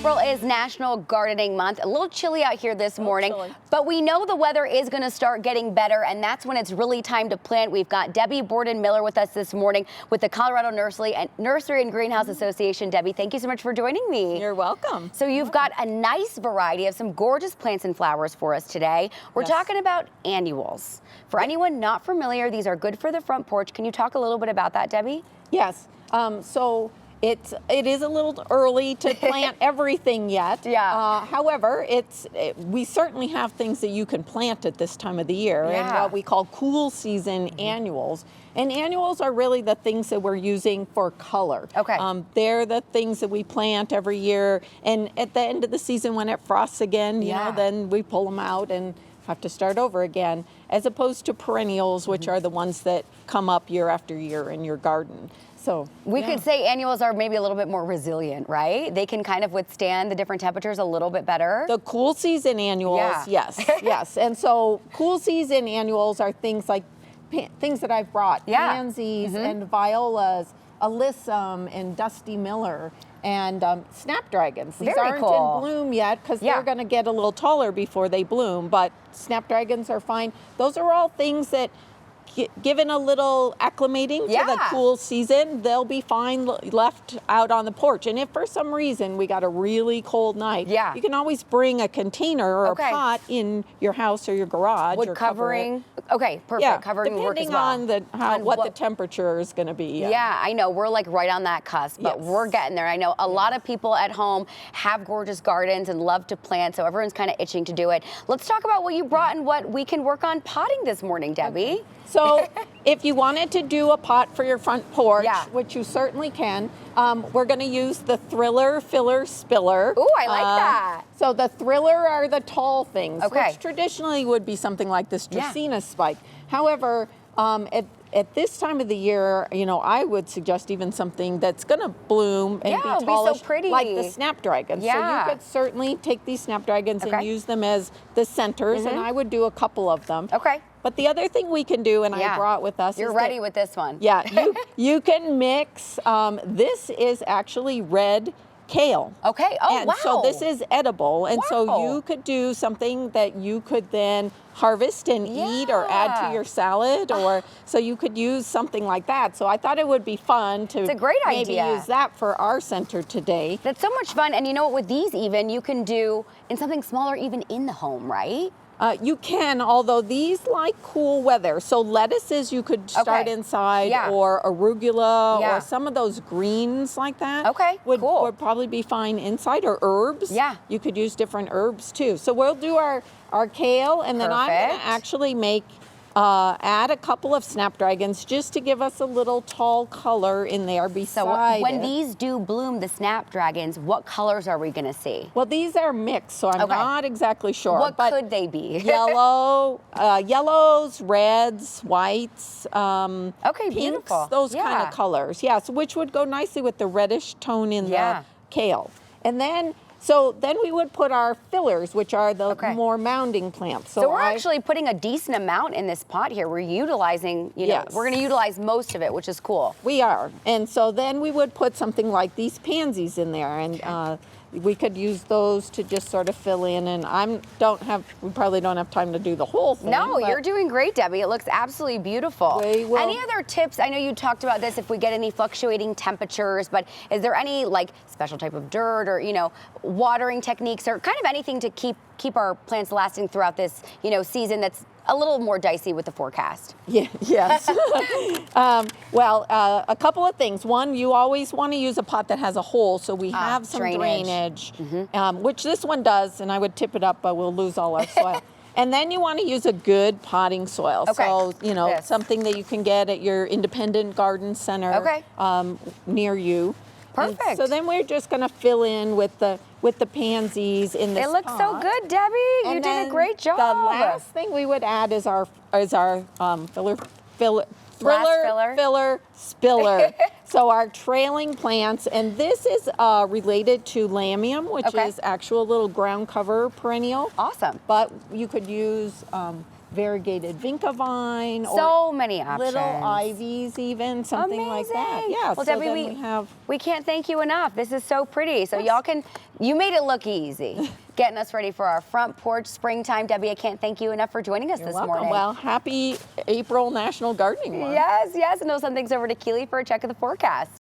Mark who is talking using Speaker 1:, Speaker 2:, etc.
Speaker 1: April is National Gardening Month. A little chilly out here this morning, but we know the weather is going to start getting better, and that's when it's really time to plant. We've got Debbie Borden-Miller with us this morning with the Colorado Nursery and Greenhouse Association. Debbie, thank you so much for joining me.
Speaker 2: You're welcome.
Speaker 1: So you've got a nice variety of some gorgeous plants and flowers for us today. We're talking about annuals. For anyone not familiar, these are good for the front porch. Can you talk a little bit about that, Debbie?
Speaker 2: Yes. It is a little early to plant everything yet. However, we certainly have things that you can plant at this time of the year, and what we call cool season annuals. And annuals are really the things that we're using for color. They're the things that we plant every year, and at the end of the season when it frosts again, you know, then we pull them out and have to start over again, as opposed to perennials, which are the ones that come up year after year in your garden. So
Speaker 1: we could say annuals are maybe a little bit more resilient, right? They can kind of withstand the different temperatures a little bit better.
Speaker 2: The cool season annuals, yes, yes. And so cool season annuals are things like things that I've brought, pansies and violas, alyssum and dusty miller, and snapdragons. These aren't in bloom yet because they're going to get a little taller before they bloom, but snapdragons are fine. Those are all things that, given a little acclimating to the cool season, they'll be fine left out on the porch. And if for some reason we got a really cold night, you can always bring a container or a pot in your house or your garage.
Speaker 1: Wood covering. Okay, perfect. Covering will work as well.
Speaker 2: Depending on what the temperature is going to be.
Speaker 1: Yeah, I know. We're like right on that cusp, but we're getting there. I know a lot of people at home have gorgeous gardens and love to plant, so everyone's kind of itching to do it. Let's talk about what you brought and what we can work on potting this morning, Debbie.
Speaker 2: So if you wanted to do a pot for your front porch, which you certainly can, we're going to use the Thriller Filler Spiller.
Speaker 1: Ooh, I like that.
Speaker 2: So the Thriller are the tall things, which traditionally would be something like this Dracaena spike. However, at this time of the year, you know, I would suggest even something that's going to bloom and be tallish,
Speaker 1: so pretty,
Speaker 2: like the snapdragon. So you could certainly take these snapdragons and use them as the centers, and I would do a couple of them. But the other thing we can do, and I brought with us,
Speaker 1: You're ready with this one.
Speaker 2: Yeah, you can mix. This is actually red kale.
Speaker 1: Okay. Oh,
Speaker 2: and so this is edible, and so you could do something that you could then harvest and eat or add to your salad, or so you could use something like that. So I thought it would be fun to maybe use that for our center today.
Speaker 1: That's so much fun, and you know what, with these even, you can do in something smaller even in the home, right?
Speaker 2: You can, although these like cool weather. So lettuces you could start inside, or arugula, or some of those greens like that would probably be fine inside, or herbs. You could use different herbs too. So we'll do our kale, and then I'm going to actually add a couple of snapdragons just to give us a little tall color in there beside
Speaker 1: So when these do bloom, the snapdragons, what colors are we going to see?
Speaker 2: Well, these are mixed, so I'm not exactly sure.
Speaker 1: What could they be?
Speaker 2: Yellow, yellows, reds, whites, pinks,
Speaker 1: beautiful.
Speaker 2: Those kind of colors. So which would go nicely with the reddish tone in the kale. And then we would put our fillers, which are the more mounding plants.
Speaker 1: So we're actually putting a decent amount in this pot here. We're utilizing, you know, we're going to utilize most of it, which is cool.
Speaker 2: We are. And so then we would put something like these pansies in there, and we could use those to just sort of fill in. And we probably don't have time to do the whole thing.
Speaker 1: No, you're doing great, Debbie. It looks absolutely beautiful. Any other tips? I know you talked about this if we get any fluctuating temperatures, but is there any like special type of dirt or, you know, watering techniques or kind of anything to keep our plants lasting throughout this, you know, season that's a little more dicey with the forecast?
Speaker 2: Yes. A couple of things. One, you always want to use a pot that has a hole, so we have some drainage, which this one does, and I would tip it up, but we'll lose all our soil. And then you want to use a good potting soil. So, you know, something that you can get at your independent garden center near you.
Speaker 1: Perfect.
Speaker 2: And so then we're just going to fill in with the pansies in this pot.
Speaker 1: It looks so good, Debbie. You did a great job.
Speaker 2: The last thing we would add is our filler spiller. So our trailing plants, and this is related to lamium, which is actual little ground cover perennial.
Speaker 1: Awesome.
Speaker 2: But you could use variegated vinca vine.
Speaker 1: So many options.
Speaker 2: Little ivies even, something like that. Yeah,
Speaker 1: well,
Speaker 2: so
Speaker 1: Debbie,
Speaker 2: then
Speaker 1: we can't thank you enough. This is so pretty. So y'all can, you made it look easy. Getting us ready for our front porch springtime. Debbie, I can't thank you enough for joining us this morning.
Speaker 2: Well, happy April National Gardening Month.
Speaker 1: Yes, yes. And we'll send things over to Keely for a check of the forecast.